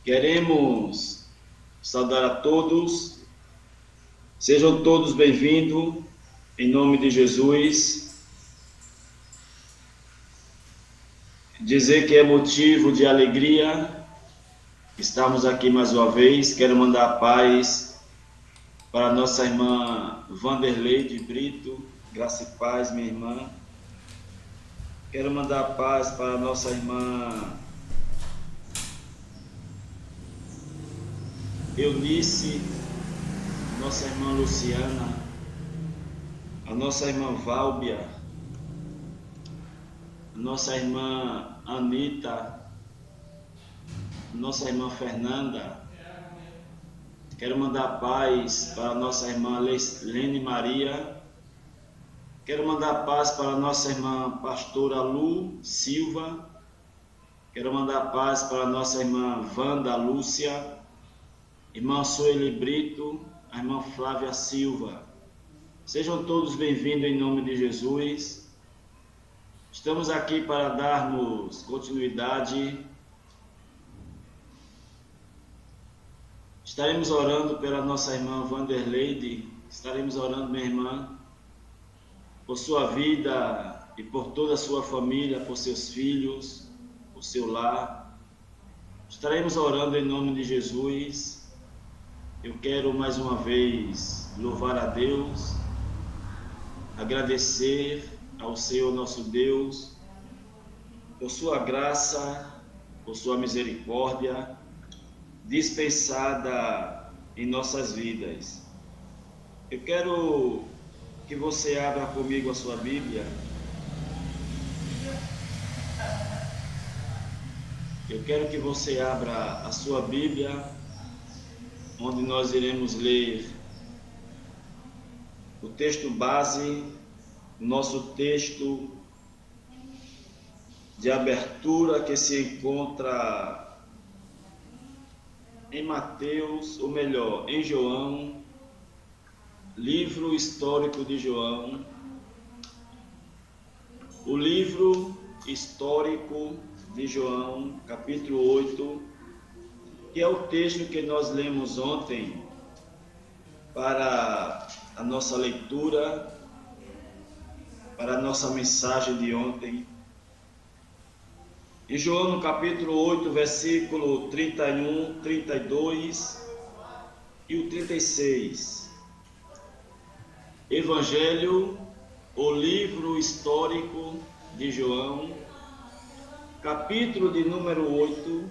Queremos saudar a todos, sejam todos bem-vindos, em nome de Jesus. Dizer que é motivo de alegria estarmos aqui mais uma vez. Quero mandar paz para nossa irmã Vanderlei de Brito, graça e paz, minha irmã. Quero mandar paz para nossa irmã Eunice, nossa irmã Luciana, a nossa irmã Válbia, a nossa irmã Anita, a nossa irmã Fernanda. Quero mandar paz para a nossa irmã Lene Maria. Quero mandar paz para a nossa irmã pastora Lu Silva. Quero mandar paz para a nossa irmã Wanda Lúcia, irmã Sueli Brito, a irmã Flávia Silva. Sejam todos bem-vindos em nome de Jesus. Estamos aqui para darmos continuidade. Estaremos orando pela nossa irmã Vanderlei. Estaremos orando, minha irmã, por sua vida e por toda a sua família, por seus filhos, por seu lar. Estaremos orando em nome de Jesus. Eu quero mais uma vez louvar a Deus, agradecer ao Senhor nosso Deus por sua graça, por sua misericórdia dispensada em nossas vidas. Eu quero que você abra comigo a sua Bíblia. Eu quero que você abra a sua Bíblia, onde nós iremos ler o texto base, o nosso texto de abertura que se encontra em Mateus, ou melhor, em João, livro histórico de João, o livro histórico de João, capítulo 8, que é o texto que nós lemos ontem para a nossa leitura, para a nossa mensagem de ontem. Em João, no capítulo 8, versículo 31, 32 e o 36. Evangelho, o livro histórico de João, capítulo de número 8,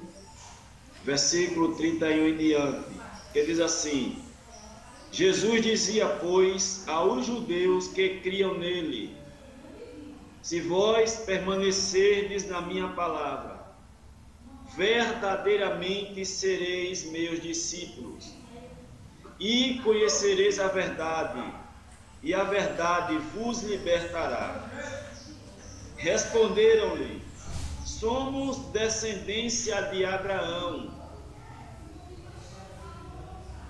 versículo 31 em diante, que diz assim: Jesus dizia, pois, aos judeus que criam nele: se vós permanecerdes na minha palavra, verdadeiramente sereis meus discípulos, e conhecereis a verdade, e a verdade vos libertará. Responderam-lhe: somos descendência de Abraão,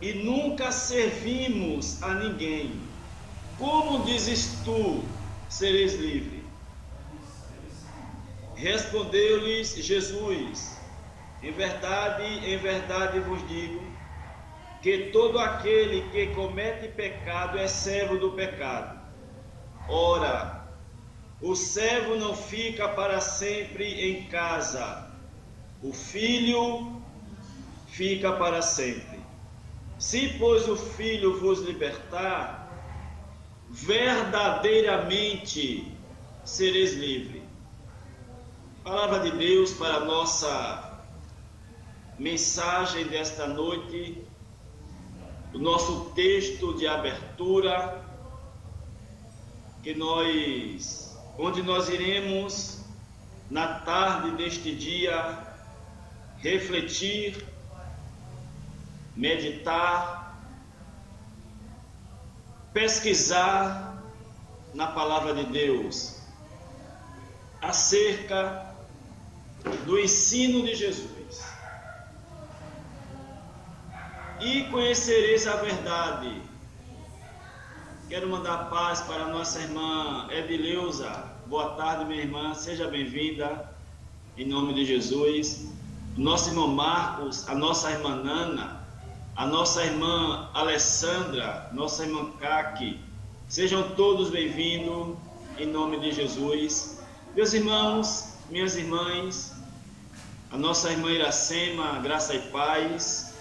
e nunca servimos a ninguém. Como dizes tu, sereis livre? Respondeu-lhes Jesus: em verdade vos digo, que todo aquele que comete pecado é servo do pecado. Ora, o servo não fica para sempre em casa, o filho fica para sempre. Se, pois, o filho vos libertar, verdadeiramente sereis livres. Palavra de Deus para a nossa mensagem desta noite, o nosso texto de abertura, onde nós iremos, na tarde deste dia, refletir, meditar, pesquisar na palavra de Deus acerca do ensino de Jesus. E conhecereis a verdade. Quero mandar paz para a nossa irmã Edileuza. Boa tarde, minha irmã, seja bem-vinda, em nome de Jesus. o nosso irmão Marcos, a nossa irmã Nana, a nossa irmã Alessandra, nossa irmã Kaki. Sejam todos bem-vindos em nome de Jesus. Meus irmãos, minhas irmãs, a nossa irmã Iracema, graça e paz.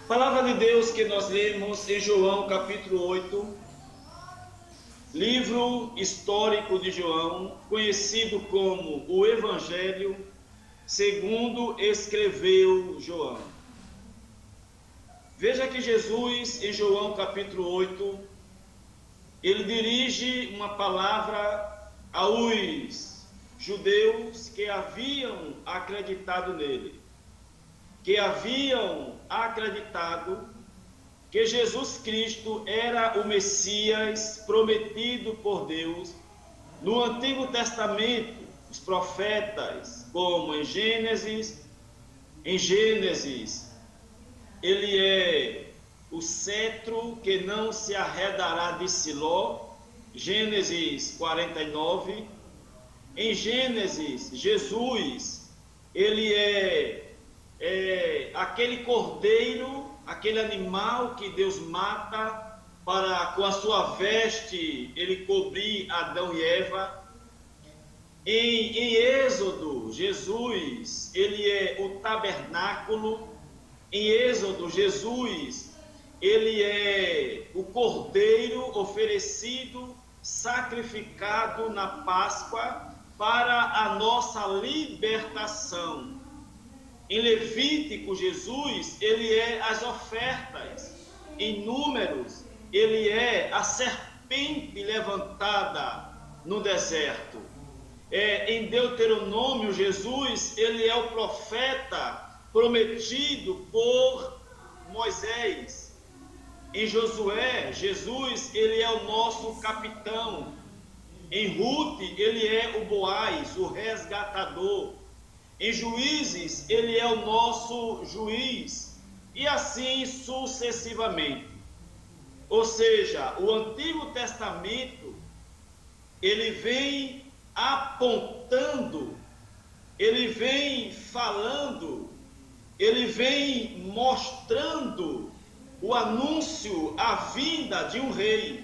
Palavra de Deus que nós lemos em João capítulo 8, livro histórico de João, conhecido como o Evangelho segundo escreveu João. Veja que Jesus, em João capítulo 8, ele dirige uma palavra aos judeus que haviam acreditado nele, que haviam acreditado que Jesus Cristo era o Messias prometido por Deus no Antigo Testamento. Os profetas, como em Gênesis, ele é o cetro que não se arredará de Siló, Gênesis 49. Em Gênesis, Jesus, ele é aquele cordeiro, aquele animal que Deus mata para, com a sua veste, ele cobrir Adão e Eva. Em Êxodo, Jesus, ele é o tabernáculo. Em Êxodo, Jesus, ele é o cordeiro oferecido, sacrificado na Páscoa para a nossa libertação. Em Levítico, Jesus, ele é as ofertas. Em Números, ele é a serpente levantada no deserto. Em Deuteronômio, Jesus, ele é o profeta prometido por Moisés. Em Josué, Jesus, ele é o nosso capitão. Em Ruth, ele é o Boaz, o resgatador. Em Juízes, ele é o nosso juiz. E assim sucessivamente. Ou seja, o Antigo Testamento, ele vem apontando, ele vem falando, ele vem mostrando o anúncio, a vinda de um rei.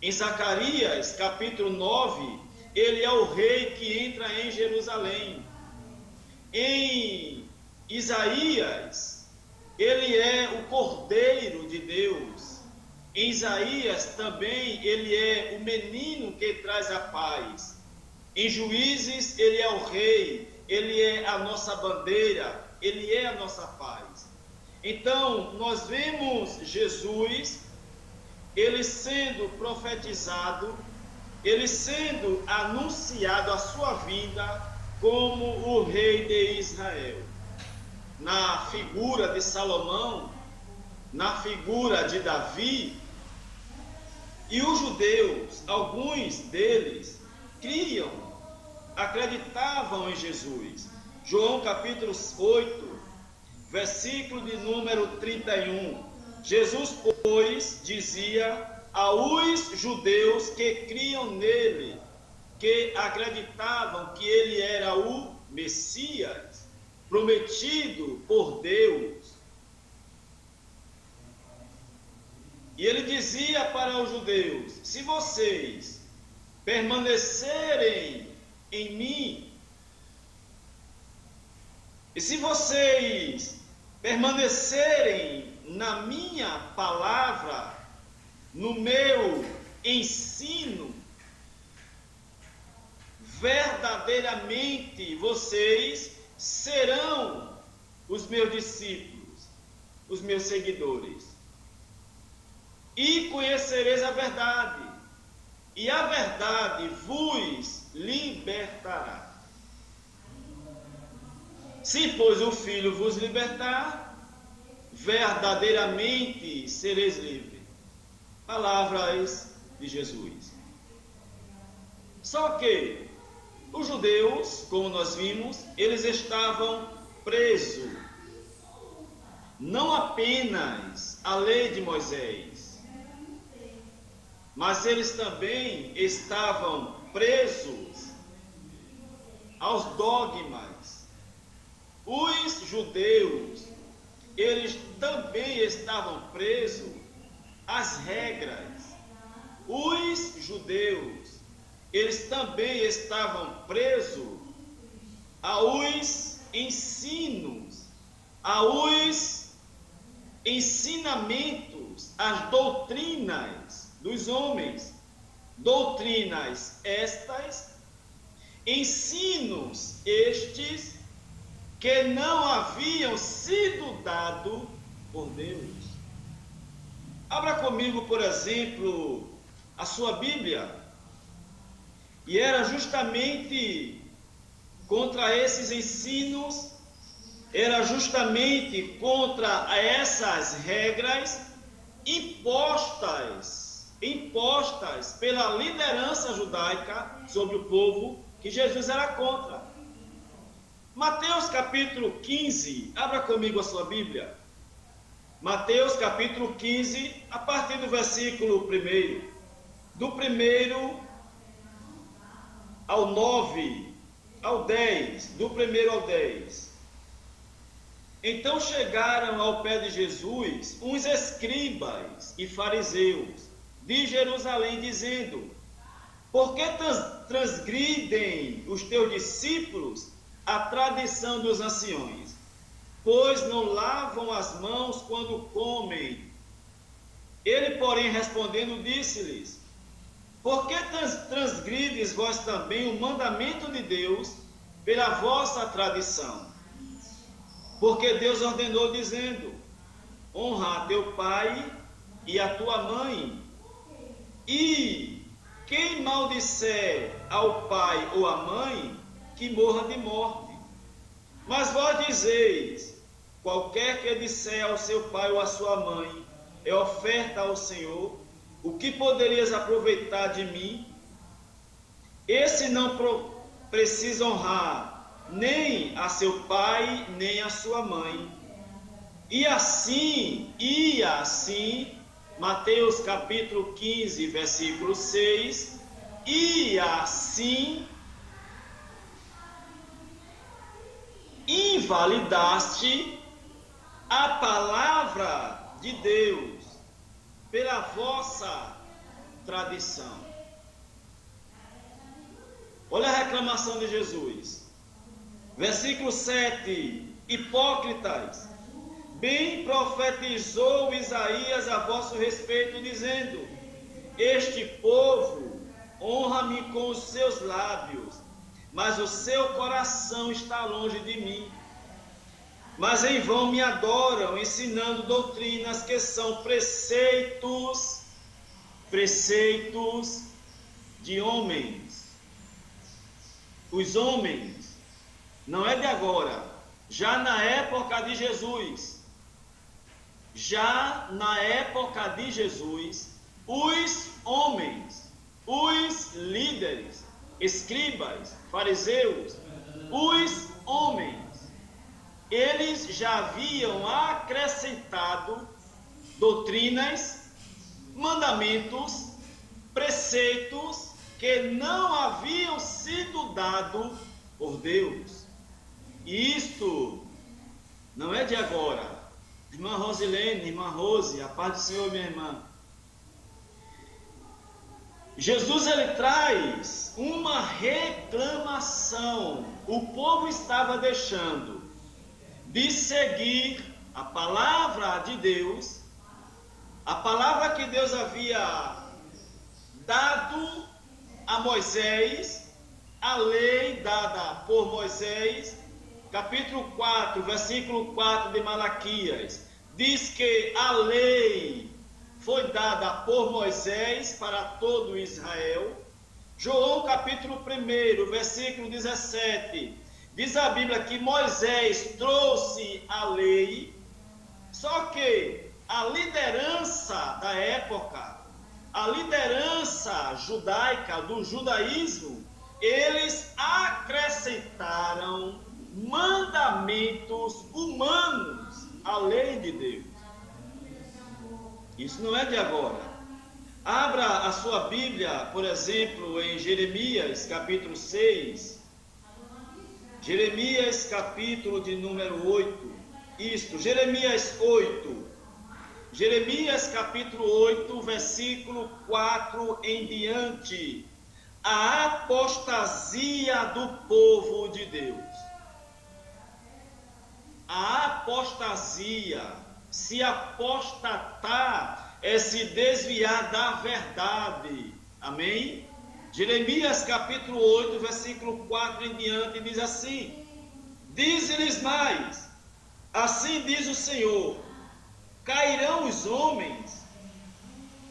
Em Zacarias, capítulo 9, ele é o rei que entra em Jerusalém. Em Isaías, ele é o Cordeiro de Deus. Em Isaías também, ele é o menino que traz a paz. Em Juízes, ele é o rei, ele é a nossa bandeira, ele é a nossa paz. Então, nós vemos Jesus, ele sendo profetizado, ele sendo anunciado a sua vinda como o rei de Israel. Na figura de Salomão, na figura de Davi, e os judeus, alguns deles, criam, acreditavam em Jesus. João capítulo 8, versículo de número 31. Jesus, pois, dizia aos judeus que criam nele, que acreditavam que ele era o Messias, prometido por Deus. E ele dizia para os judeus: se vocês permanecerem em mim, e se vocês permanecerem na minha palavra, no meu ensino, verdadeiramente vocês serão os meus discípulos, os meus seguidores. E conhecereis a verdade, e a verdade vos libertará. Se, pois, o Filho vos libertar, verdadeiramente sereis livres. Palavras de Jesus. Só que os judeus, como nós vimos, eles estavam presos. Não apenas à lei de Moisés, mas eles também estavam presos aos dogmas, os judeus, eles também estavam presos às regras. Os judeus, eles também estavam presos aos ensinos, aos ensinamentos, às doutrinas dos homens. Doutrinas estas, ensinos estes, que não haviam sido dados por Deus. Abra comigo, por exemplo, a sua Bíblia. E era justamente contra esses ensinos, era justamente contra essas regras impostas pela liderança judaica sobre o povo, que Jesus era contra. Mateus capítulo 15, abra comigo a sua Bíblia. Mateus capítulo 15, a partir do versículo 1, do 1 ao 9, ao 10, do 1 ao 10. Então chegaram ao pé de Jesus uns escribas e fariseus de Jerusalém, dizendo: por que transgridem os teus discípulos a tradição dos anciões? Pois não lavam as mãos quando comem. Ele, porém, respondendo, disse-lhes: por que transgrides vós também o mandamento de Deus pela vossa tradição? Porque Deus ordenou, dizendo: honra a teu pai e a tua mãe, e quem maldisser ao pai ou à mãe, que morra de morte. Mas vós dizeis: qualquer que disser ao seu pai ou à sua mãe, é oferta ao Senhor, o que poderias aproveitar de mim? Esse não precisa honrar nem a seu pai, nem a sua mãe. E assim, Mateus capítulo 15, versículo 6, e assim invalidaste a palavra de Deus pela vossa tradição. Olha a reclamação de Jesus. Versículo 7. Hipócritas, bem profetizou Isaías a vosso respeito, dizendo: este povo honra-me com os seus lábios, mas o seu coração está longe de mim. Mas em vão me adoram, ensinando doutrinas que são preceitos de homens. Os homens, não é de agora, já na época de Jesus, os homens, os líderes, escribas, fariseus, os homens, eles já haviam acrescentado doutrinas, mandamentos, preceitos que não haviam sido dados por Deus. E isto não é de agora. Irmã Rosilene, irmã Rose, a paz do Senhor, minha irmã. Jesus, ele traz uma reclamação. O povo estava deixando de seguir a palavra de Deus, a palavra que Deus havia dado a Moisés, a lei dada por Moisés, capítulo 4, versículo 4 de Malaquias, diz que a lei foi dada por Moisés para todo Israel. João capítulo 1, versículo 17, diz a Bíblia que Moisés trouxe a lei, só que a liderança da época, a liderança judaica, do judaísmo, eles acrescentaram mandamentos humanos à lei de Deus. Isso não é de agora. Abra a sua Bíblia, por exemplo, em Jeremias capítulo 6. Jeremias capítulo de número 8. Isto, Jeremias 8. Jeremias capítulo 8, versículo 4 em diante. A apostasia do povo de Deus. A apostasia, se apostatar, é se desviar da verdade. Amém? Jeremias capítulo 8, versículo 4 em diante, diz assim: diz-lhes mais, assim diz o Senhor, cairão os homens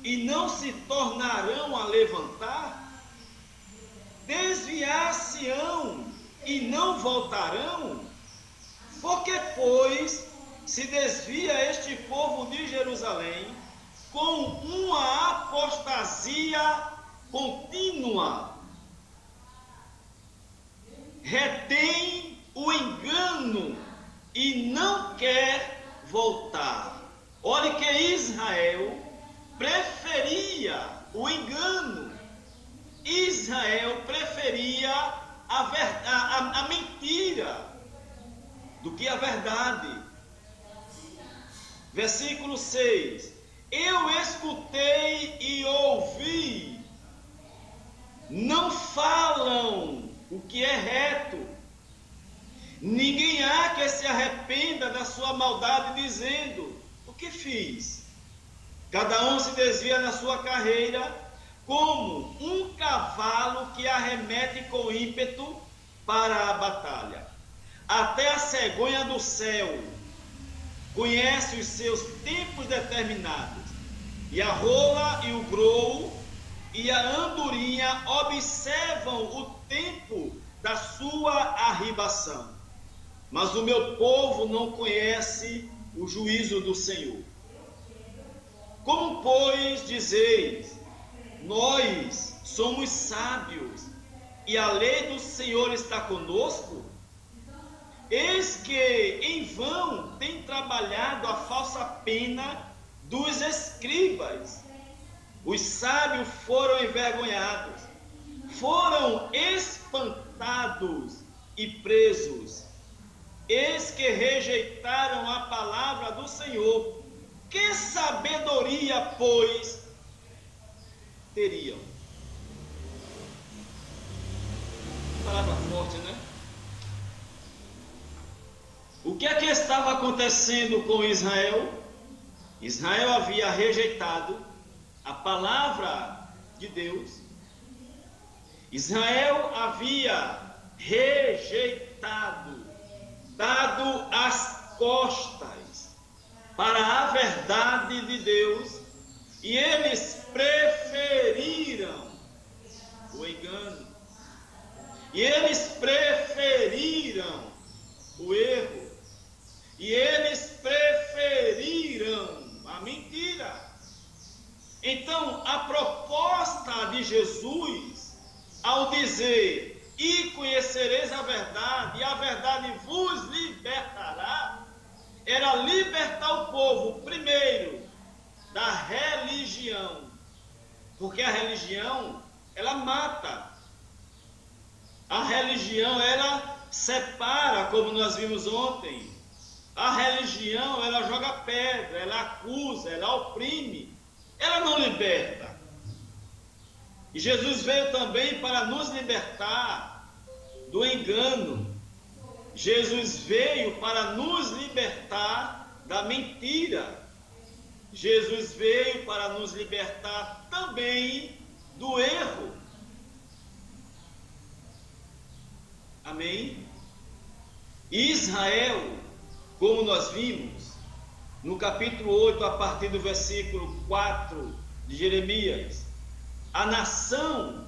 e não se tornarão a levantar? Desviar-se-ão e não voltarão? Porque, pois, se desvia este povo de Jerusalém com uma apostasia contínua, retém o engano e não quer voltar. Olha que Israel preferia o engano. Israel preferia a mentira do que a verdade. Versículo 6: eu escutei e ouvi, não falam o que é reto, ninguém há que se arrependa da sua maldade, dizendo: o que fiz? Cada um se desvia na sua carreira, como um cavalo que arremete com ímpeto para a batalha. Até a cegonha do céu conhece os seus tempos determinados, e a rola e o grou e a andorinha observam o tempo da sua arribação. Mas o meu povo não conhece o juízo do Senhor. Como, pois, dizeis, nós somos sábios, e a lei do Senhor está conosco? Eis que em vão tem trabalhado a falsa pena dos escribas. Os sábios foram envergonhados, foram espantados e presos. Eis que rejeitaram a palavra do Senhor. Que sabedoria, pois, teriam? Palavra forte, né? O que é que estava acontecendo com Israel? Israel havia rejeitado a palavra de Deus. Israel havia rejeitado, dado as costas para a verdade de Deus, e eles preferiram o engano, e eles preferiram o erro, e eles preferiram a mentira. Então, a proposta de Jesus, ao dizer: e conhecereis a verdade, e a verdade vos libertará, era libertar o povo, primeiro, da religião, porque a religião, ela mata. A religião, ela separa, como nós vimos ontem. A religião, ela joga pedra, ela acusa, ela oprime, ela não liberta. E Jesus veio também para nos libertar do engano. Jesus veio para nos libertar da mentira. Jesus veio para nos libertar também do erro. Amém? Israel, como nós vimos no capítulo 8, a partir do versículo 4 de Jeremias, a nação,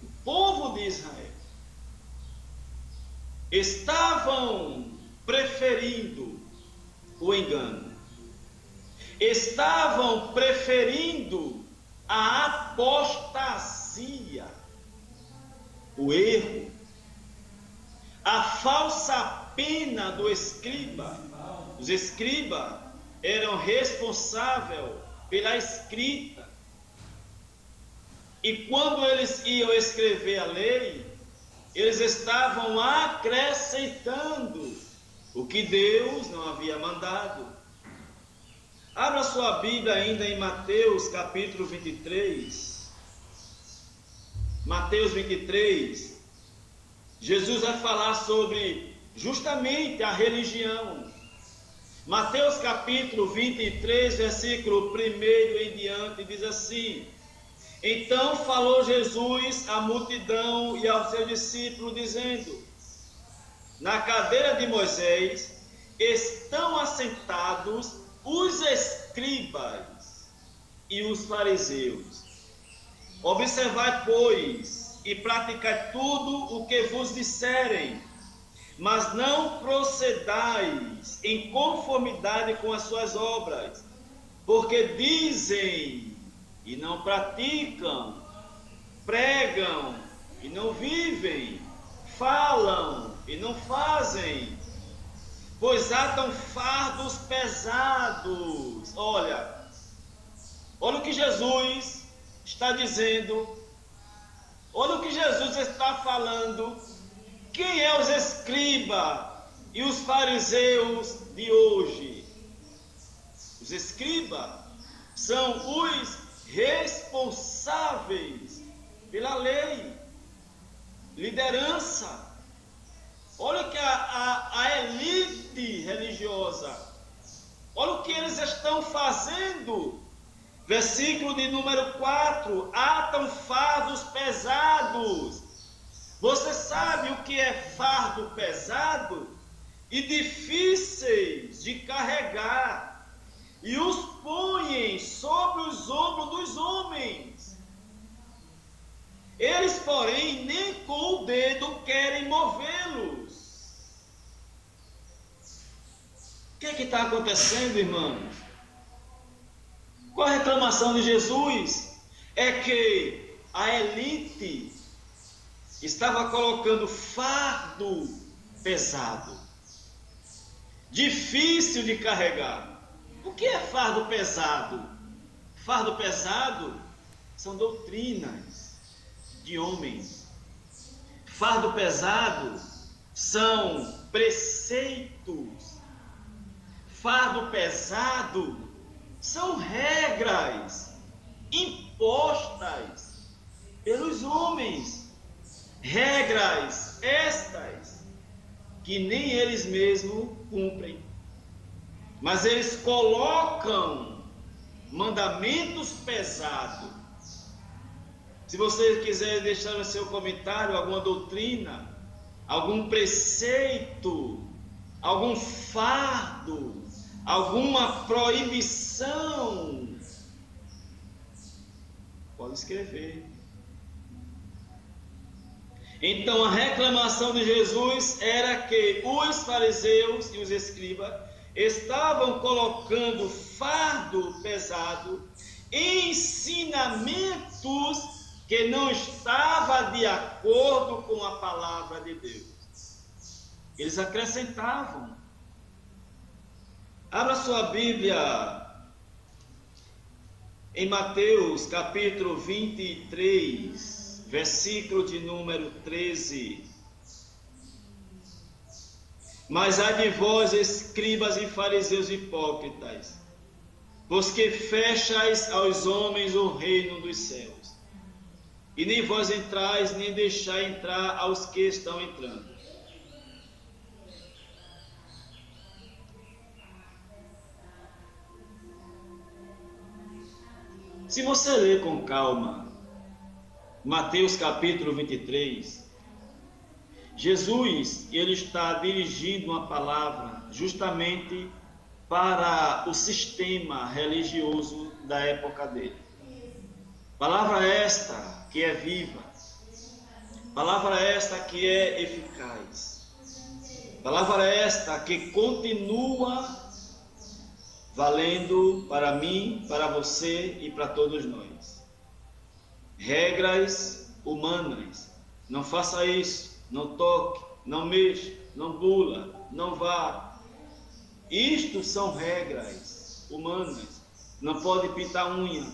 o povo de Israel, estavam preferindo o engano, estavam preferindo a apostasia, o erro, a falsa pena do escriba. Os escribas eram responsáveis pela escrita, e quando eles iam escrever a lei, eles estavam acrescentando o que Deus não havia mandado. Abra sua Bíblia ainda em Mateus capítulo 23. Mateus 23. Jesus vai falar sobre justamente a religião. Mateus capítulo 23, versículo 1 em diante, diz assim: Então falou Jesus à multidão e aos seus discípulos, dizendo: Na cadeira de Moisés estão assentados os escribas e os fariseus. Observai, pois, e praticai tudo o que vos disserem, mas não procedais em conformidade com as suas obras, porque dizem e não praticam, pregam e não vivem, falam e não fazem, pois atam fardos pesados. Olha o que Jesus está dizendo, olha o que Jesus está falando. Quem é os escribas e os fariseus de hoje? Os escribas são os responsáveis pela lei, liderança. Olha que a elite religiosa, olha o que eles estão fazendo. Versículo de número 4: atam fardos pesados. Você sabe o que é fardo pesado e difíceis de carregar, e os põem sobre os ombros dos homens. Eles, porém, nem com o dedo querem movê-los. O que está acontecendo, irmãos? Qual a reclamação de Jesus? É que a elite estava colocando fardo pesado, difícil de carregar. O que é fardo pesado? Fardo pesado são doutrinas de homens. Fardo pesado são preceitos. Fardo pesado são regras impostas pelos homens. Regras estas que nem eles mesmos cumprem, mas eles colocam mandamentos pesados. Se você quiser deixar no seu comentário alguma doutrina, algum preceito, algum fardo, alguma proibição, pode escrever. Então a reclamação de Jesus era que os fariseus e os escribas estavam colocando fardo pesado, ensinamentos que não estavam de acordo com a palavra de Deus. Eles acrescentavam. Abra sua Bíblia em Mateus capítulo 23, versículo de número 13. Mas há de vós, escribas e fariseus hipócritas, pois que fechais aos homens o reino dos céus, e nem vós entrais, nem deixai entrar aos que estão entrando. Se você ler com calma Mateus capítulo 23, Jesus, ele está dirigindo uma palavra justamente para o sistema religioso da época dele. Palavra esta que é viva, palavra esta que é eficaz, palavra esta que continua valendo para mim, para você e para todos nós. Regras humanas: não faça isso, não toque, não mexa, não bula, não vá. Isto são regras humanas. Não pode pintar unha,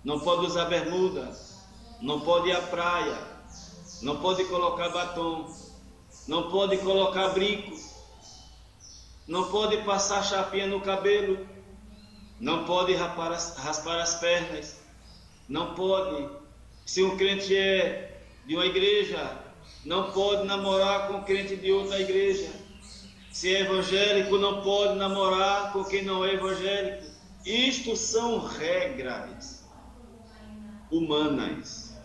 não pode usar bermuda, não pode ir à praia, não pode colocar batom, não pode colocar brinco, não pode passar chapinha no cabelo, não pode raspar as pernas, não pode, se um crente é de uma igreja, não pode namorar com crente de outra igreja. Se é evangélico, não pode namorar com quem não é evangélico. Isto são regras humanas.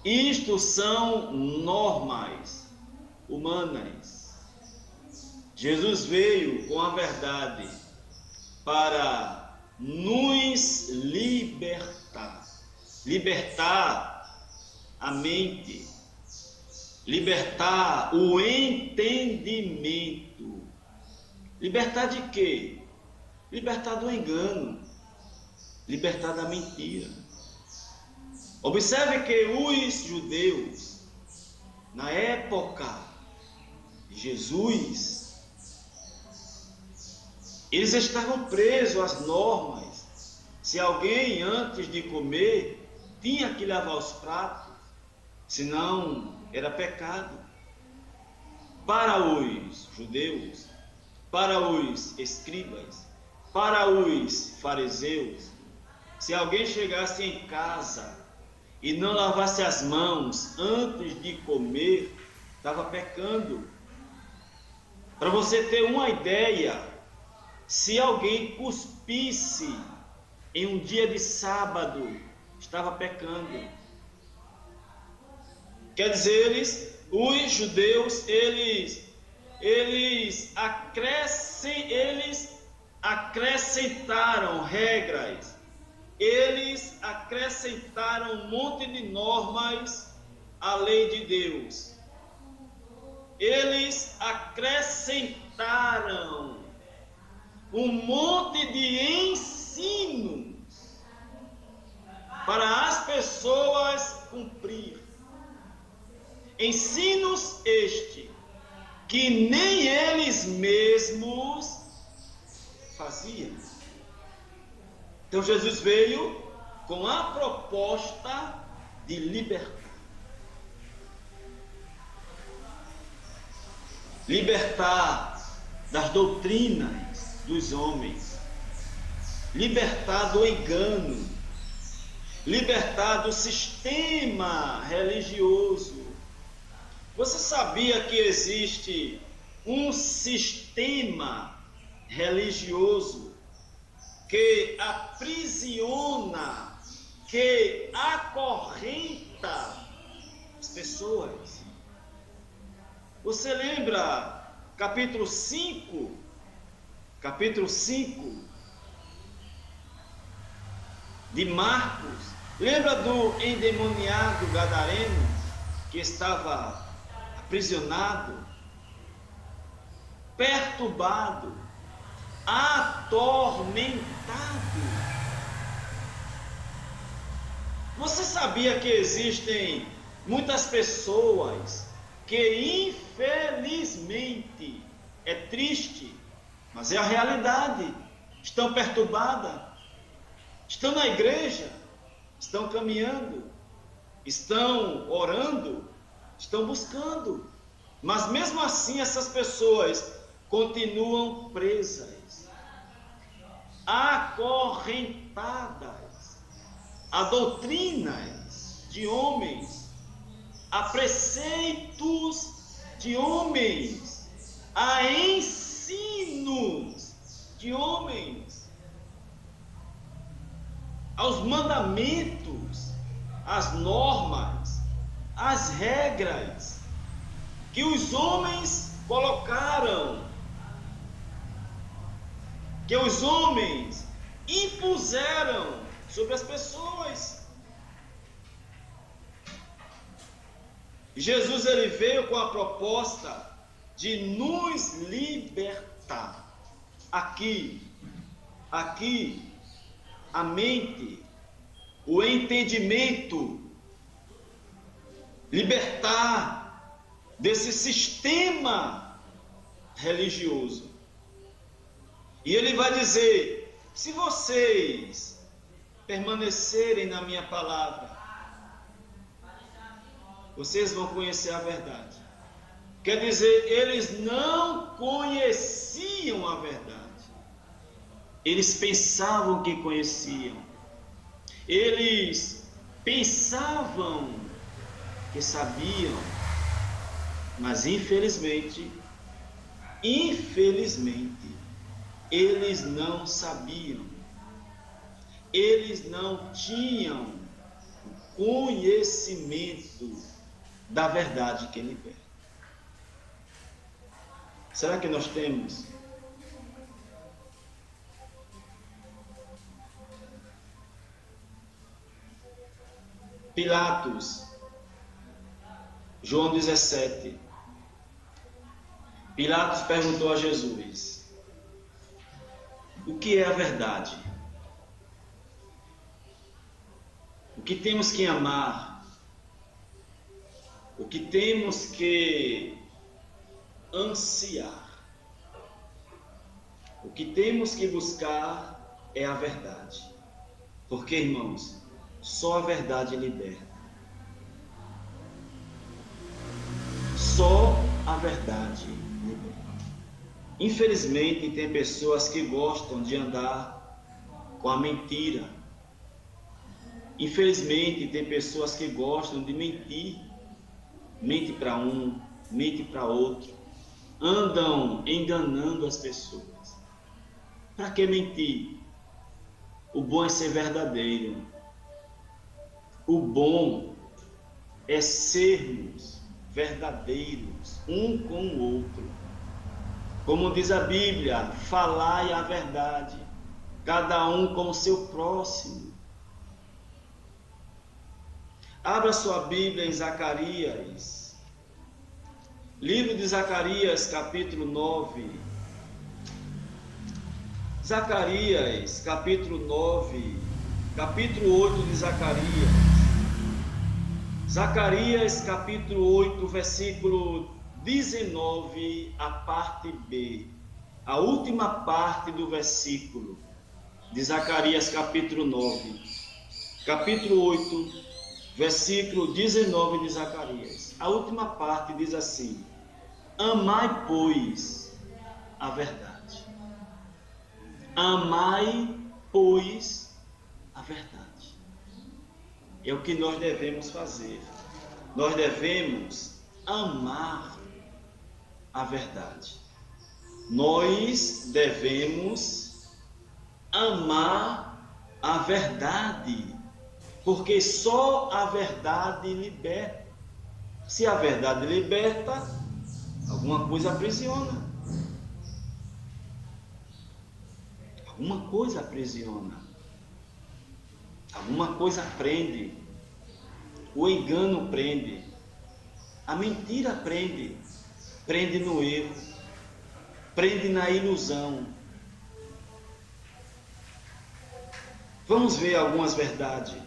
Isto são normas humanas. Jesus veio com a verdade para nos libertar. Libertar a mente. Libertar o entendimento. Libertar de quê? Libertar do engano. Libertar da mentira. Observe que os judeus, na época de Jesus, eles estavam presos às normas. Se alguém antes de comer tinha que lavar os pratos, senão era pecado. Para os judeus, para os escribas, para os fariseus, se alguém chegasse em casa e não lavasse as mãos antes de comer, estava pecando. Para você ter uma ideia, se alguém cuspisse em um dia de sábado, estava pecando. Quer dizer, os judeus, eles acrescentaram regras, eles acrescentaram um monte de normas à lei de Deus. Eles acrescentaram um monte de ensinos para as pessoas cumprir. Ensinos este que nem eles mesmos faziam. Então Jesus veio com a proposta de libertar. Libertar das doutrinas dos homens. Libertar do engano. Libertar do sistema religioso. Você sabia que existe um sistema religioso que aprisiona, que acorrenta as pessoas? Você lembra capítulo 5 de Marcos? Lembra do endemoniado gadareno que estava aprisionado, perturbado, atormentado? Você sabia que existem muitas pessoas que infelizmente, é triste, mas é a realidade, estão perturbadas, estão na igreja, estão caminhando, estão orando, estão buscando, mas mesmo assim essas pessoas continuam presas, acorrentadas a doutrinas de homens, a preceitos de homens, a ensinos de homens, aos mandamentos, às normas, às regras que os homens colocaram, que os homens impuseram sobre as pessoas. Jesus, ele veio com a proposta de nos libertar. Aqui, a mente, o entendimento, libertar desse sistema religioso. E ele vai dizer: se vocês permanecerem na minha palavra, vocês vão conhecer a verdade. Quer dizer, eles não conheciam a verdade. Eles pensavam que conheciam. Eles pensavam que sabiam. Mas infelizmente, eles não sabiam. Eles não tinham conhecimento da verdade que liberta. Será que nós temos? Pilatos, João 17. Pilatos perguntou a Jesus: o que é a verdade? O que temos que amar? O que temos que ansiar? O que temos que buscar é a verdade. Porque, irmãos, só a verdade liberta. Só a verdade liberta. Infelizmente, tem pessoas que gostam de andar com a mentira. Infelizmente, tem pessoas que gostam de mentir. Mente para um, mente para outro. Andam enganando as pessoas. Para que mentir? O bom é ser verdadeiro. O bom é sermos verdadeiros um com o outro. Como diz a Bíblia, falai a verdade, cada um com o seu próximo. Abra sua Bíblia em Zacarias. Livro de Zacarias, capítulo 9. Zacarias, capítulo 9, capítulo 8 de Zacarias. Zacarias, capítulo 8, versículo 19, a parte B. A última parte do versículo de Zacarias, capítulo 9. Capítulo 8, versículo 19 de Zacarias. A última parte diz assim: amai, pois, a verdade. Amai, pois, a verdade. É o que nós devemos fazer. Nós devemos amar a verdade. Nós devemos amar a verdade, porque só a verdade liberta. Se a verdade liberta, alguma coisa aprisiona. Alguma coisa aprisiona. Alguma coisa prende. O engano prende. A mentira prende. Prende no erro. Prende na ilusão. Vamos ver algumas verdades.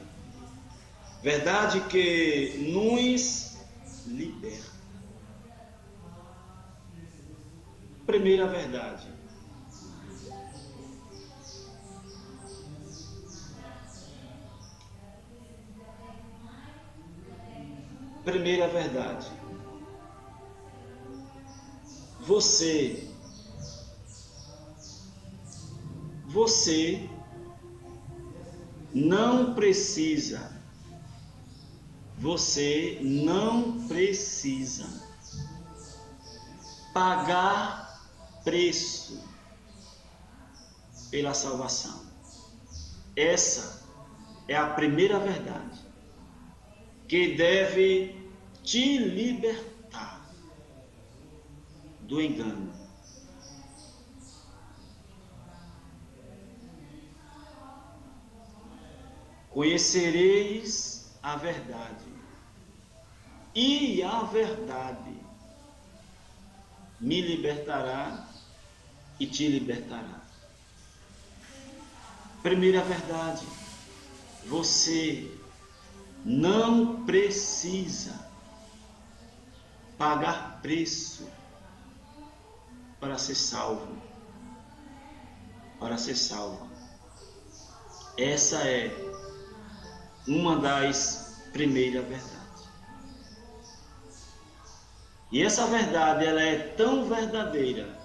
Verdade que nos liberta. Primeira verdade. Primeira verdade. Você não precisa pagar preço pela salvação. Essa é a primeira verdade que deve te libertar do engano. Conhecereis a verdade, e a verdade me libertará e te libertará. Primeira verdade, você não precisa pagar preço para ser salvo. Para ser salvo. Essa é uma das primeiras verdades. E essa verdade, ela é tão verdadeira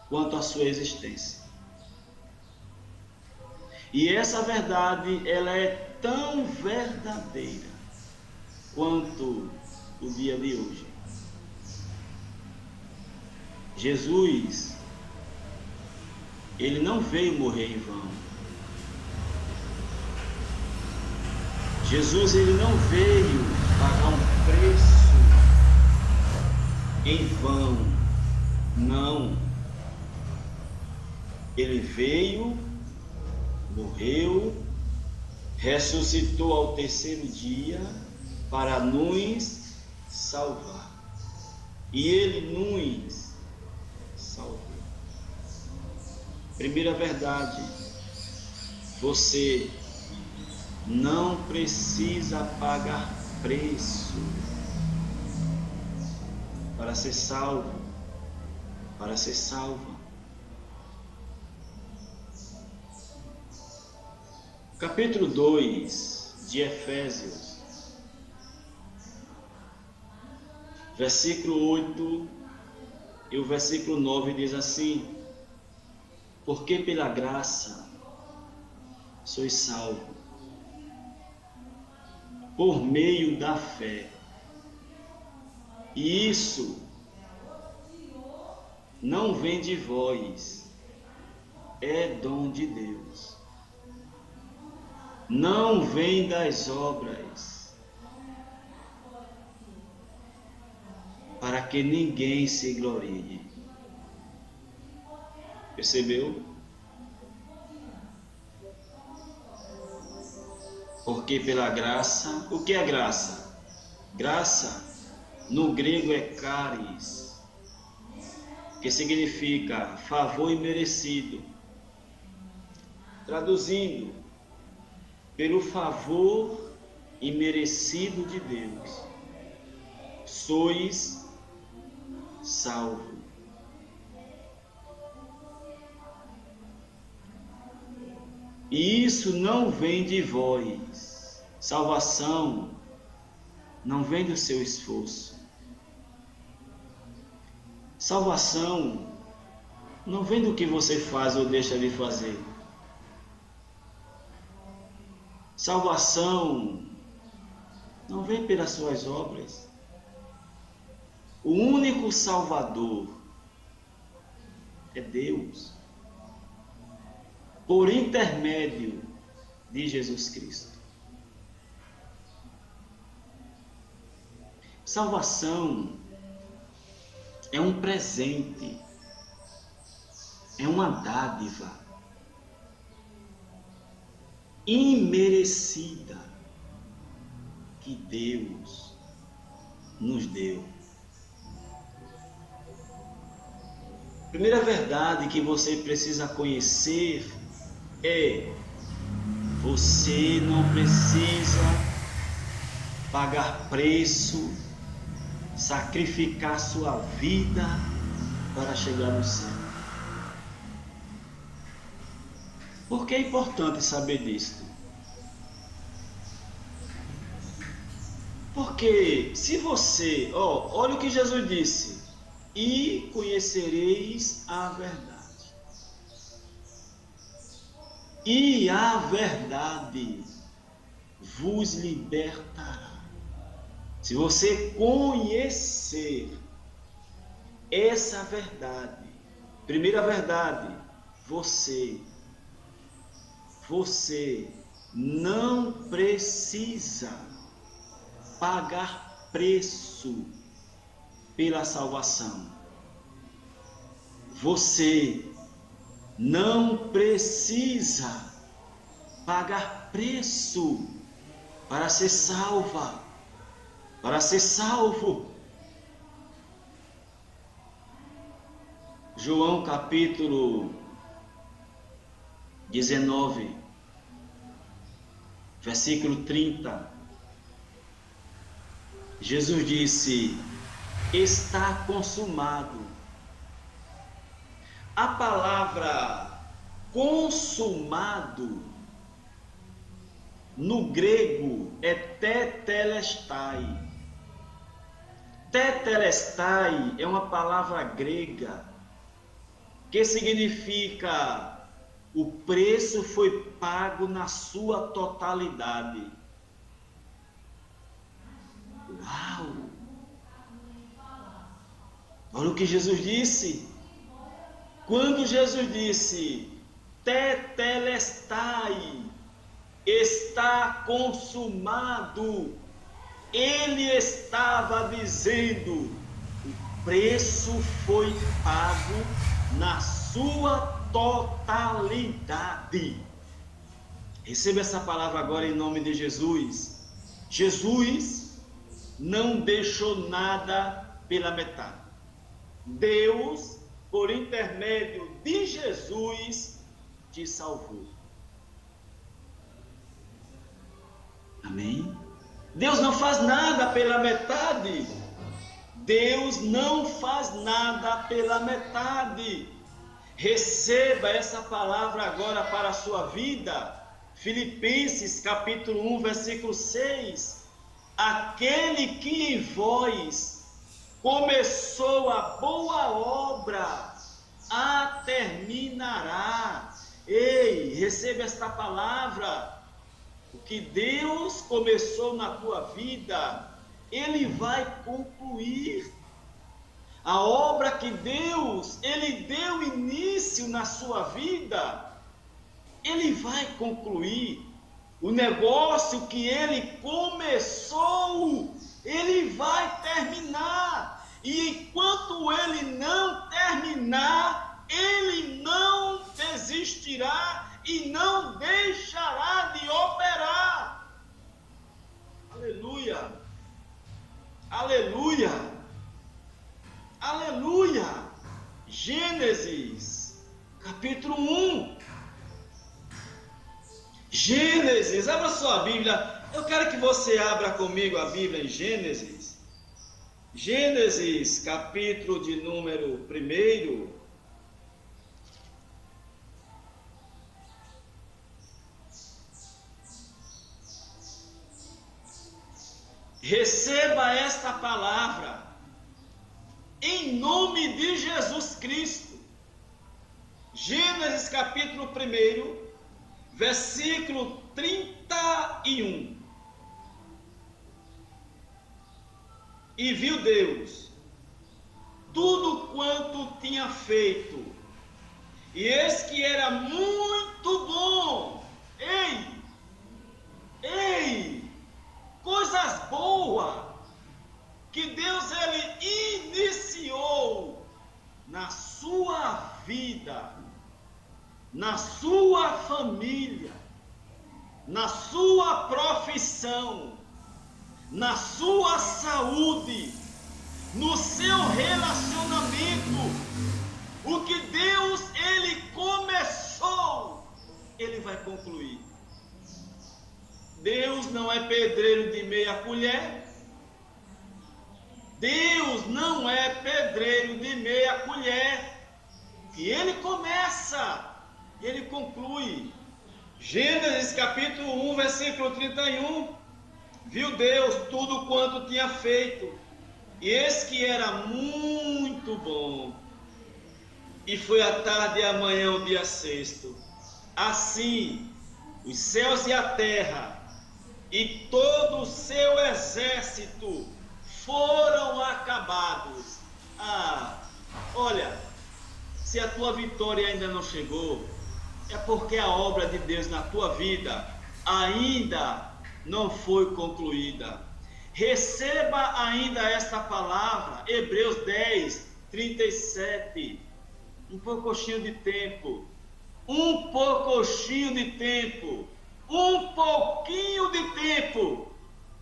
quanto a sua existência. E essa verdade, ela é tão verdadeira quanto o dia de hoje. Jesus, ele não veio morrer em vão. Jesus, ele não veio pagar um preço em vão. Não. Ele veio, morreu, ressuscitou ao terceiro dia para nos salvar. E ele nos salvou. Primeira verdade, você não precisa pagar preço para ser salvo, para ser salva. Capítulo 2 de Efésios, versículo 8 e o versículo 9 diz assim: porque pela graça sois salvos, por meio da fé. E isso não vem de vós, é dom de Deus. Não vem das obras, para que ninguém se glorie. Percebeu? Porque pela graça, o que é graça? Graça, no grego é charis, que significa favor imerecido. Traduzindo, pelo favor imerecido de Deus, sois salvos. E isso não vem de vós. Salvação não vem do seu esforço. Salvação não vem do que você faz ou deixa de fazer. Salvação não vem pelas suas obras. O único Salvador é Deus, por intermédio de Jesus Cristo. Salvação é um presente, é uma dádiva imerecida que Deus nos deu. Primeira verdade que você precisa conhecer é: você não precisa pagar preço, sacrificar sua vida para chegar no céu. Por que é importante saber disto? Porque se você, olha o que Jesus disse: e conhecereis a verdade. E a verdade vos libertará. Se você conhecer essa verdade, primeira verdade, você não precisa pagar preço pela salvação. Você não precisa pagar preço para ser salva, para ser salvo. João capítulo 19, versículo 30. Jesus disse: está consumado. A palavra consumado no grego é tetelestai. Tetelestai é uma palavra grega que significa o preço foi pago na sua totalidade. Uau! Olha o que Jesus disse. Quando Jesus disse, tetelestai, está consumado, ele estava dizendo, o preço foi pago na sua totalidade. Receba essa palavra agora em nome de Jesus. Jesus não deixou nada pela metade. Deus, por intermédio de Jesus, te salvou. Amém? Deus não faz nada pela metade. Deus não faz nada pela metade. Receba essa palavra agora para a sua vida. Filipenses capítulo 1, versículo 6. Aquele que em vós começou a boa obra, a terminará. Ei, receba esta palavra. O que Deus começou na tua vida, Ele vai concluir. A obra que Deus, Ele deu início na sua vida, Ele vai concluir. O negócio que Ele começou, Ele vai terminar. E enquanto Ele não terminar, Ele não desistirá e não deixará de operar. Aleluia! Aleluia! Aleluia! Gênesis, capítulo 1. Gênesis, abra sua Bíblia. Eu quero que você abra comigo a Bíblia em Gênesis. Gênesis, capítulo de número 1. Receba esta palavra em nome de Jesus Cristo. Gênesis capítulo 1, versículo 31. E viu Deus tudo quanto tinha feito, e eis que era muito bom. Ei, coisas boas que Deus ele iniciou na sua vida, na sua família, na sua profissão, na sua saúde, no seu relacionamento. O que Deus ele começou, ele vai concluir. Deus não é pedreiro de meia colher. Deus não é pedreiro de meia colher. E ele começa, ele conclui. Gênesis capítulo 1, versículo 31. Viu Deus tudo quanto tinha feito, e eis que era muito bom. E foi a tarde e a manhã o dia sexto. Assim, os céus e a terra, e todo o seu exército foram acabados. Olha, se a tua vitória ainda não chegou, é porque a obra de Deus na tua vida ainda não foi concluída. Receba ainda esta palavra, Hebreus 10, 37. Um pouquinho de tempo. Um pouquinho de tempo. Um pouquinho de tempo.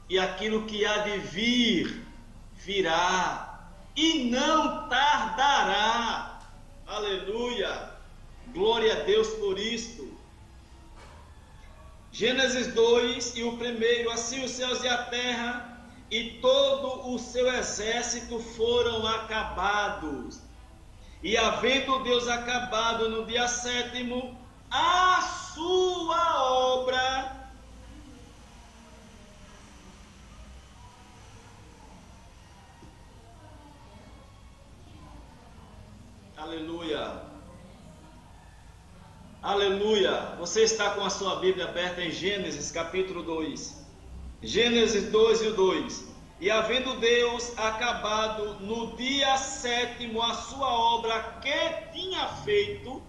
E aquilo que há de vir, virá. E não tardará. Aleluia. Glória a Deus por isto. Gênesis 2 e o 1, assim os céus e a terra e todo o seu exército foram acabados. E havendo Deus acabado no dia sétimo a sua obra, Aleluia. Aleluia. Você está com a sua Bíblia aberta em Gênesis capítulo 2. Gênesis 2 e o 2. E havendo Deus acabado no dia 7º a sua obra que tinha feito.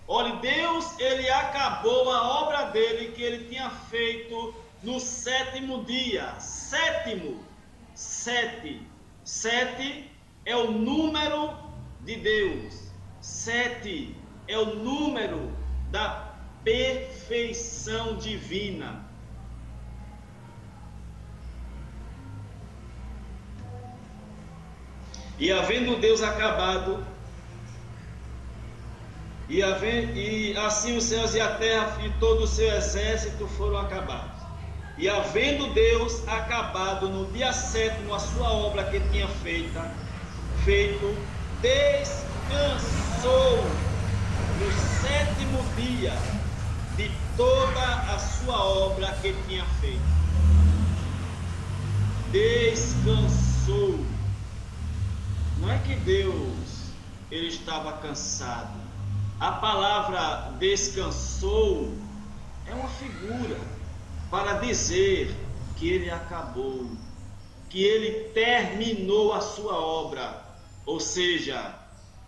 Olha, Deus, ele acabou a obra dele que ele tinha feito no 7º dia. Sétimo. 7. 7 é o número de Deus. 7 é o número da perfeição divina. E havendo Deus acabado, e assim os céus e a terra e todo o seu exército foram acabados. E havendo Deus acabado no dia 7º a sua obra que tinha feito, descansou no 7º dia de toda a sua obra que tinha feito. Descansou. Não é que Deus ele estava cansado. A palavra descansou é uma figura para dizer que ele acabou, que ele terminou a sua obra. Ou seja,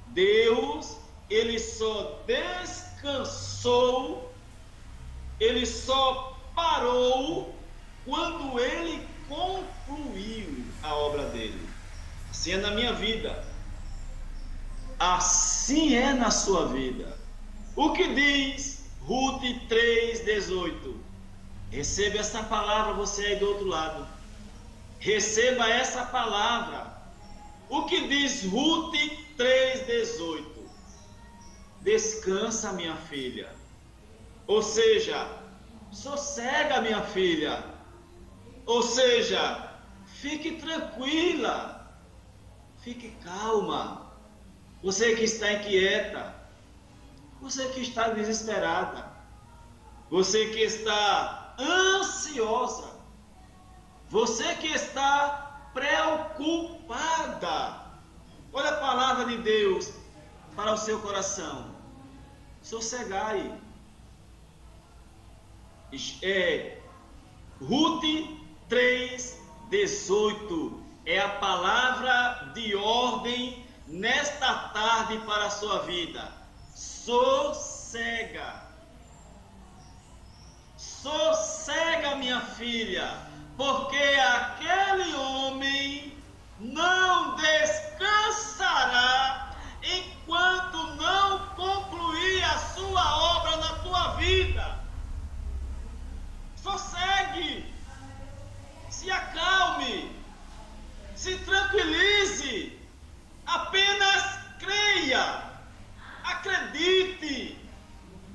Deus, ele só descansou, ele só parou quando ele concluiu a obra dele. Assim é na minha vida, assim é na sua vida. O que diz Ruth 3,18? Receba essa palavra, você aí do outro lado. Receba essa palavra. O que diz Ruth 3,18? Descansa, minha filha. Ou seja, sossega, minha filha. Ou seja, fique tranquila. Fique calma. Você que está inquieta. Você que está desesperada. Você que está ansiosa. Você que está preocupada. Olha a palavra de Deus para o seu coração. Sossegai. Ruth 3,18 é a palavra de ordem nesta tarde para a sua vida. Sossega. Sossega, minha filha, porque aquele homem não descansará enquanto não concluir a sua obra na tua vida. Sossegue, se acalme, se tranquilize, apenas creia, acredite,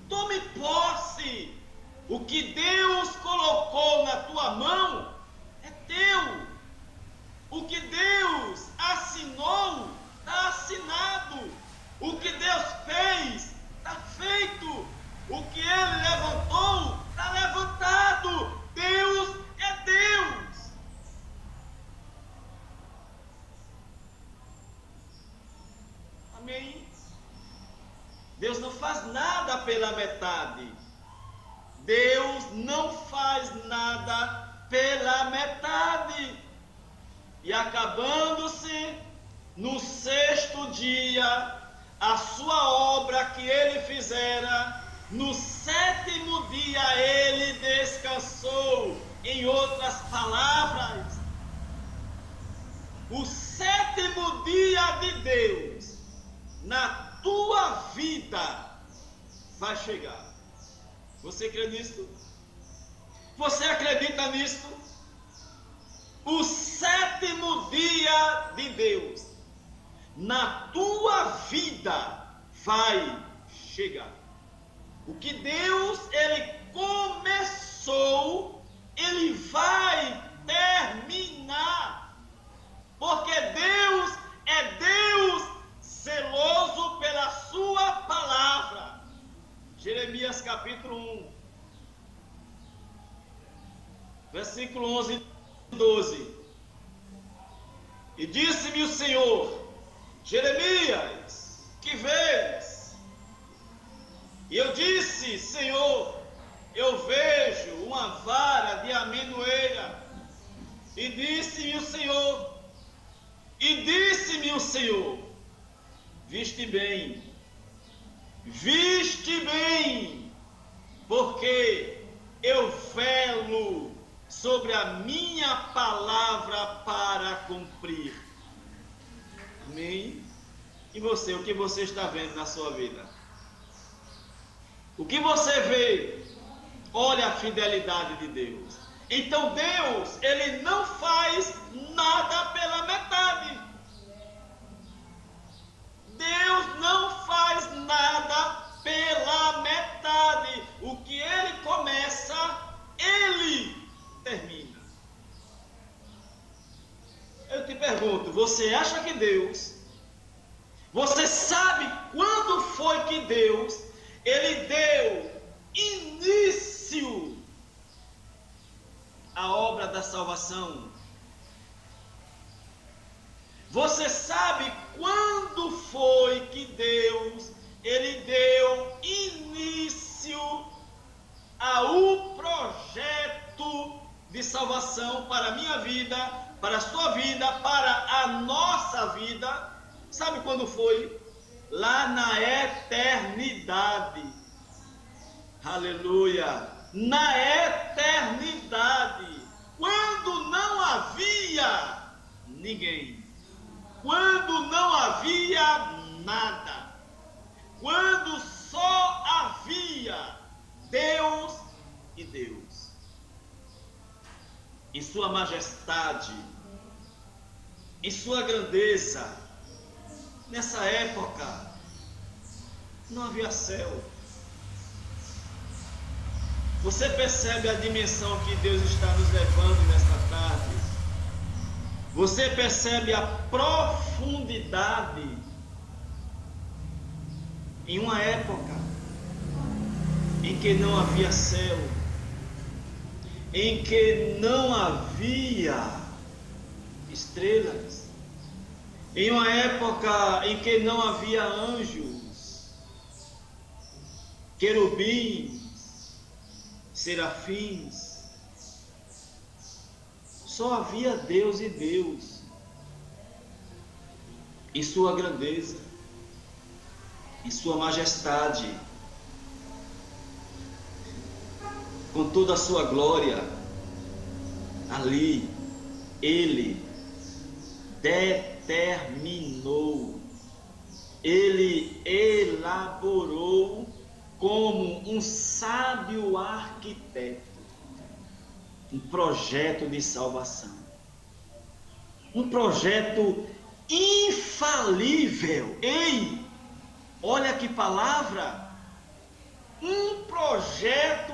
tome posse. O que Deus colocou na tua mão é teu. O que Deus assinou, está assinado. O que Deus fez, está feito. O que Ele levantou, está levantado. Deus é Deus. Amém? Deus não faz nada pela metade. Deus não faz nada pela metade. E acabando-se no 6º dia a sua obra que ele fizera, no 7º dia ele descansou. Em outras palavras, o 7º dia de Deus na tua vida vai chegar. Você crê nisto? Você acredita nisto? O 7º dia de Deus na tua vida vai chegar. O que Deus ele começou, ele vai terminar. Porque Deus é Deus zeloso pela sua palavra. Jeremias capítulo 1, versículo 11 e 12. E disse-me o Senhor: Jeremias, que vês? viste bem, porque eu velo sobre a minha palavra para cumprir. Amém? E você, o que você está vendo na sua vida? O que você vê? Olha a fidelidade de Deus. Então Deus, Ele não faz nada pela metade. Deus não faz nada pela metade. O que Ele começa, Ele termina. Eu te pergunto, você acha que Deus, você sabe quando foi que Deus, Ele deu início à obra da salvação? Você sabe quando foi que Deus, Ele deu início ao projeto de salvação para a minha vida, para a sua vida, para a nossa vida? Sabe quando foi? Lá na eternidade. Aleluia! Na eternidade, quando não havia ninguém, quando não havia nada, quando só havia Deus e Deus. Em sua majestade, em sua grandeza. Nessa época não havia céu. Você percebe a dimensão que Deus está nos levando nesta tarde? Você percebe a profundidade em uma época em que não havia céu, em que não havia estrelas, em uma época em que não havia anjos, querubins, serafins, só havia Deus e Deus, em sua grandeza, em sua majestade, com toda a sua glória. Ali, Ele determinou, Ele elaborou como um sábio arquiteto um projeto de salvação, um projeto infalível. Ei, olha que palavra! Um projeto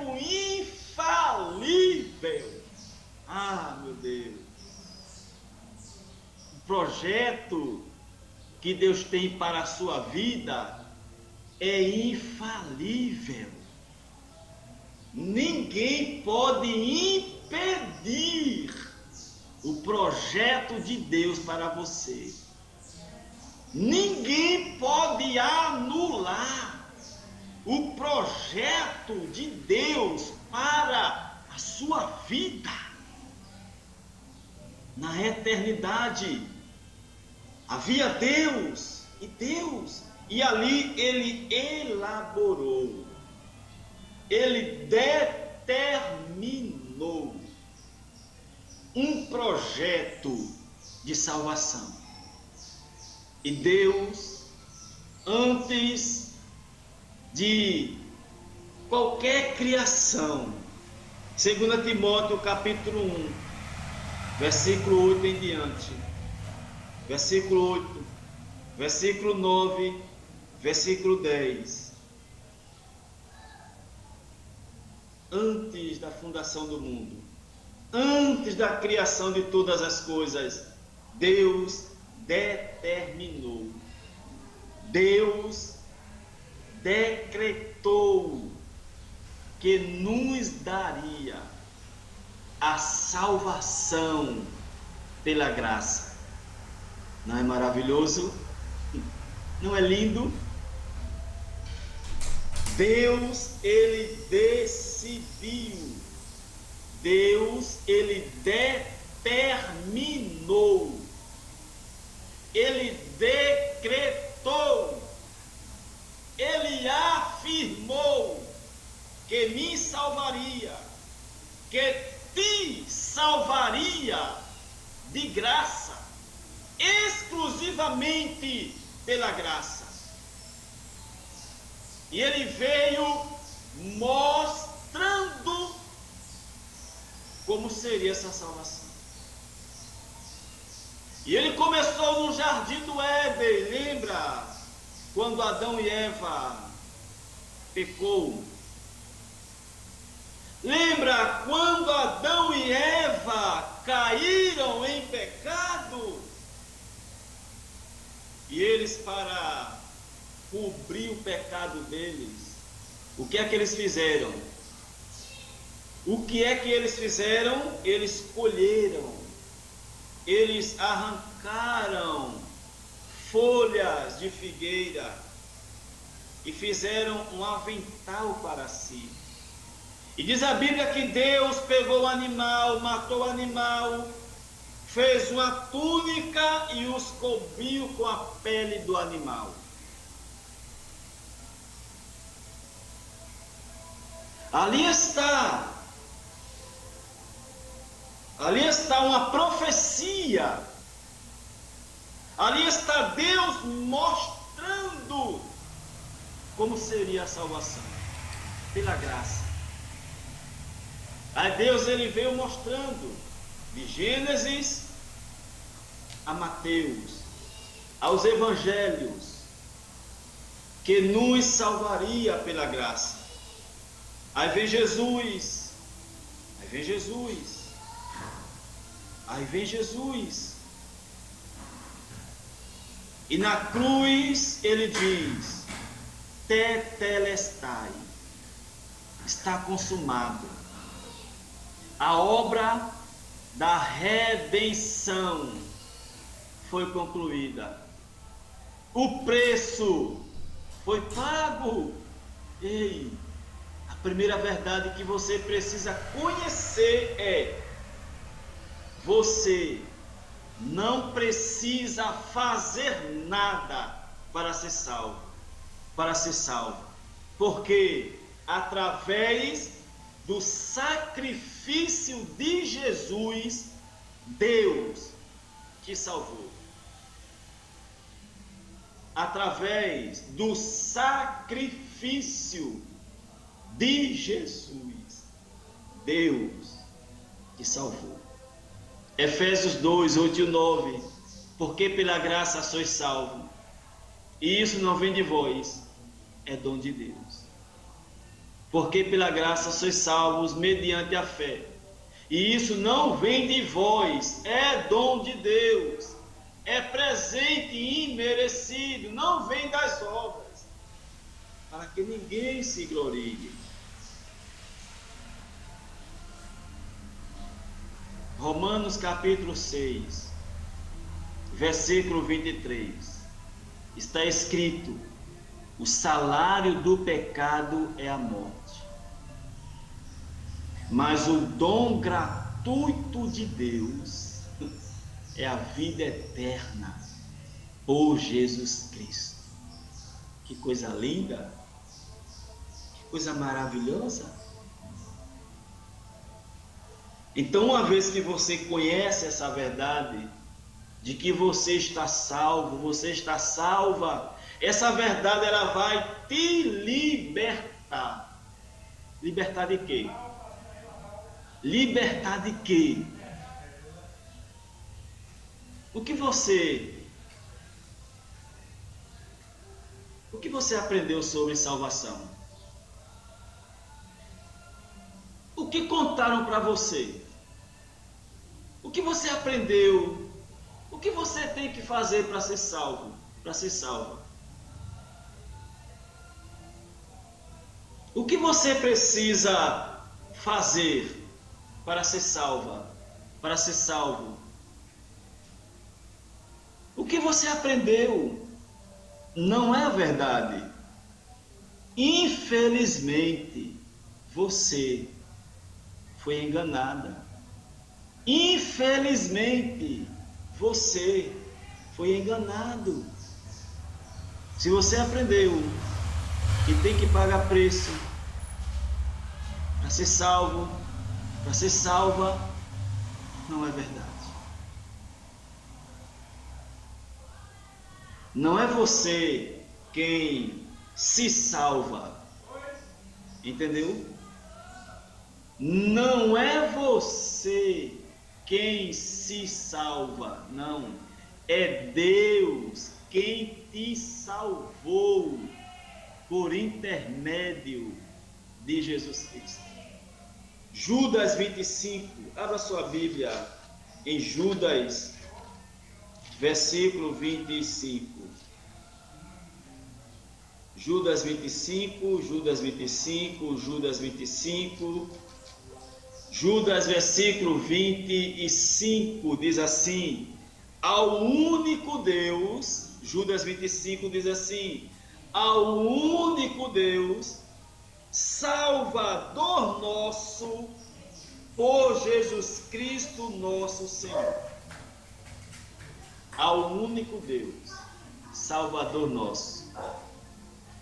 infalível. Ah, meu Deus! Um projeto que Deus tem para a sua vida é infalível. Ninguém pode impedir o projeto de Deus para você. Ninguém pode anular o projeto de Deus para a sua vida. Na eternidade havia Deus, e ali Ele elaborou, Ele determinou um projeto de salvação. E Deus, antes de qualquer criação, 2 Timóteo capítulo 1, versículo 8 em diante, versículo 8, versículo 9, versículo 10. Antes da fundação do mundo, antes da criação de todas as coisas, Deus determinou, Deus decretou que nos daria a salvação pela graça. Não é maravilhoso? Não é lindo? Deus, Ele decidiu, Deus, Ele determinou, Ele decretou E ele veio mostrando como seria essa salvação. E ele começou no jardim do Éden, lembra? Quando Adão e Eva pecou. Lembra quando Adão e Eva caíram em pecado? E eles, para cobrir o pecado deles, o que é que eles fizeram? O que é que eles fizeram? Eles colheram, eles arrancaram folhas de figueira e fizeram um avental para si. E diz a Bíblia que Deus pegou o animal, matou o animal, fez uma túnica e os cobriu com a pele do animal. Ali está uma profecia. Ali está Deus mostrando como seria a salvação, pela graça. Aí Deus ele veio mostrando, de Gênesis a Mateus, aos Evangelhos, que nos salvaria pela graça. Aí vem Jesus, aí vem Jesus, aí vem Jesus. E na cruz ele diz: tetelestai, está consumado. A obra da redenção foi concluída. O preço foi pago. Ei, a primeira verdade que você precisa conhecer é: você não precisa fazer nada para ser salvo. Porque através do sacrifício de Jesus, Deus te salvou. Através do sacrifício de Jesus, Deus te salvou. Efésios 2, 8 e 9. Porque pela graça sois salvos, e isso não vem de vós, é dom de Deus. Porque pela graça sois salvos mediante a fé. E isso não vem de vós, é dom de Deus. É presente e imerecido, não vem das obras, para que ninguém se glorie. Romanos capítulo 6, versículo 23. Está escrito: o salário do pecado é a morte, mas o dom gratuito de Deus é a vida eterna por Jesus Cristo. Que coisa linda, que coisa maravilhosa. Então, uma vez que você conhece essa verdade, de que você está salvo, você está salva, essa verdade ela vai te libertar. Libertar de quê? Libertar de quê? O que você aprendeu sobre salvação? O que contaram para você? O que você aprendeu? O que você tem que fazer para ser salvo? Para ser salva? O que você precisa fazer para ser salva? Para ser salvo? O que você aprendeu? Não é a verdade. Infelizmente, você foi enganada. Infelizmente, você foi enganado. Se você aprendeu que tem que pagar preço para ser salvo, para ser salva, não é verdade. Não é você quem se salva. Entendeu? Não é você quem se salva, não. É Deus quem te salvou por intermédio de Jesus Cristo. Judas 25, abra sua Bíblia em Judas, versículo 25. Judas 25, Judas 25, Judas 25, Judas versículo 25 diz assim: ao único Deus, Judas 25 diz assim: ao único Deus, Salvador nosso, por Jesus Cristo nosso Senhor. Ao único Deus, Salvador nosso,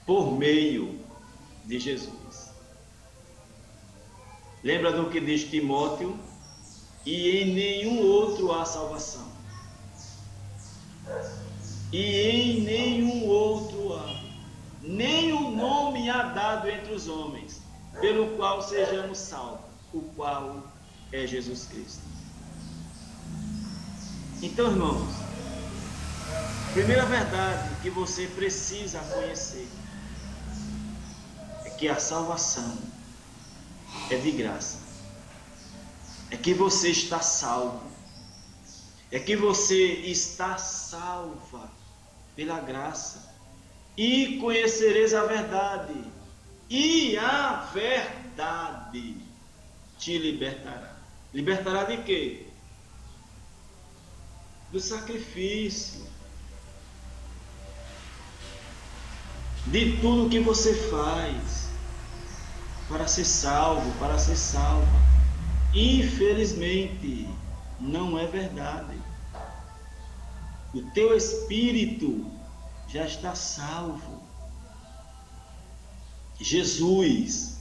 por meio de Jesus. Lembra do que diz Timóteo? E em nenhum outro há salvação. E em nenhum outro há. Nenhum nome há dado entre os homens, pelo qual sejamos salvos, o qual é Jesus Cristo. Então, irmãos, primeira verdade que você precisa conhecer é que a salvação é de graça. É que você está salvo. É que você está salva pela graça. E conhecereis a verdade, e a verdade te libertará. Libertará de quê? Do sacrifício, de tudo que você faz para ser salvo, para ser salva. Infelizmente, não é verdade. O teu espírito já está salvo. Jesus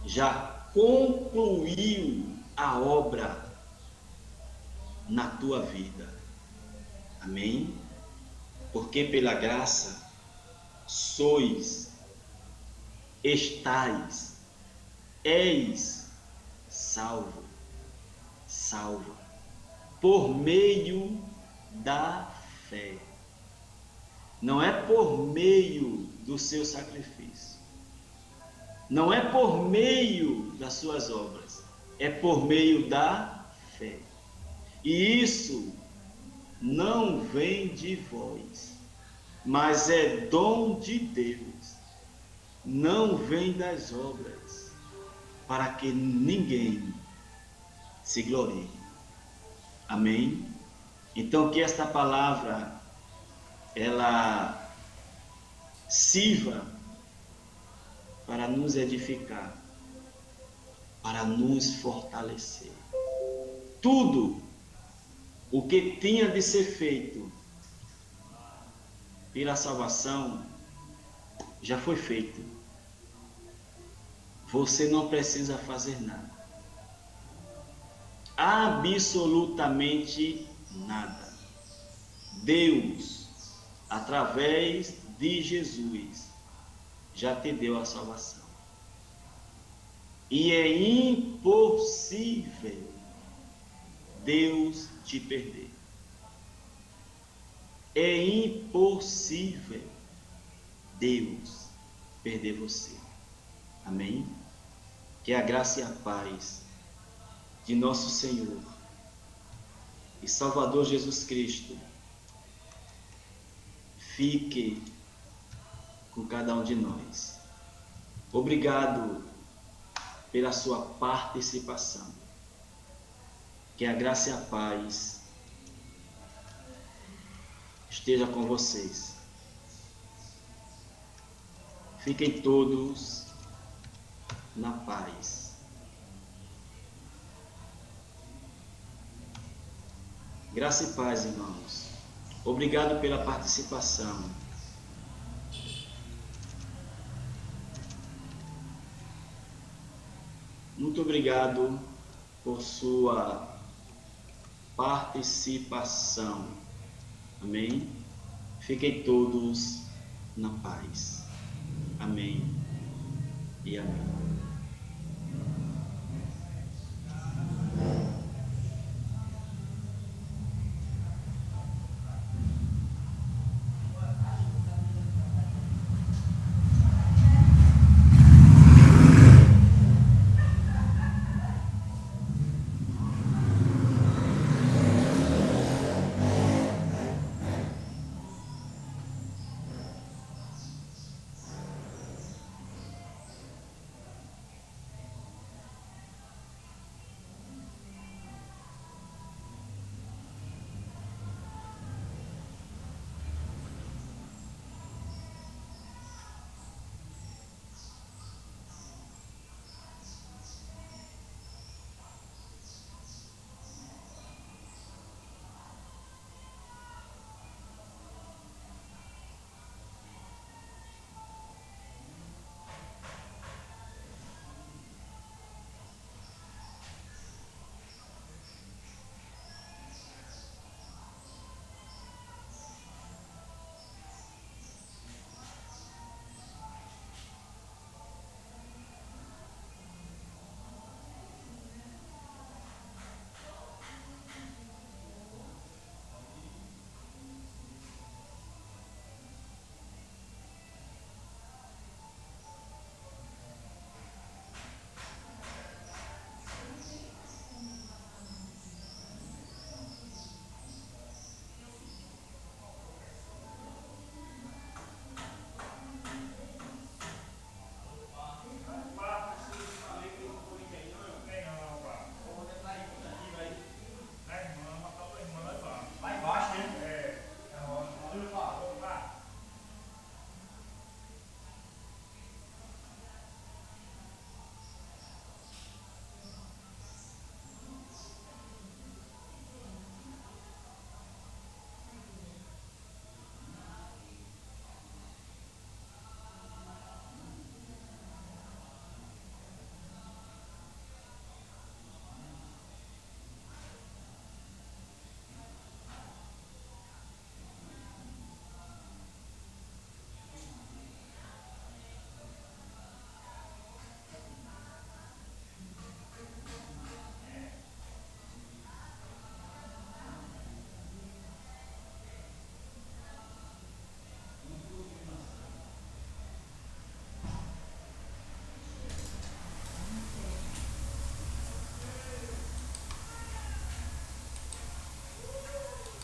já concluiu a obra na tua vida. Amém? Porque pela graça estais, és salvo, salva, por meio da fé. Não é por meio do seu sacrifício, não é por meio das suas obras, é por meio da fé. E isso não vem de vós, mas é dom de Deus, não vem das obras, para que ninguém se glorie. Amém? Então que esta palavra ela sirva para nos edificar, para nos fortalecer. Tudo o que tinha de ser feito pela salvação já foi feito. Você não precisa fazer nada. Absolutamente nada. Deus, através de Jesus, já te deu a salvação. E é impossível Deus te perder. É impossível Deus perder você. Amém? Que a graça e a paz de nosso Senhor e Salvador Jesus Cristo fique com cada um de nós. Obrigado pela sua participação. Que a graça e a paz esteja com vocês. Fiquem todos na paz. Graça e paz, irmãos. Obrigado pela participação. Muito obrigado por sua participação. Amém? Fiquem todos na paz. Amém e amém.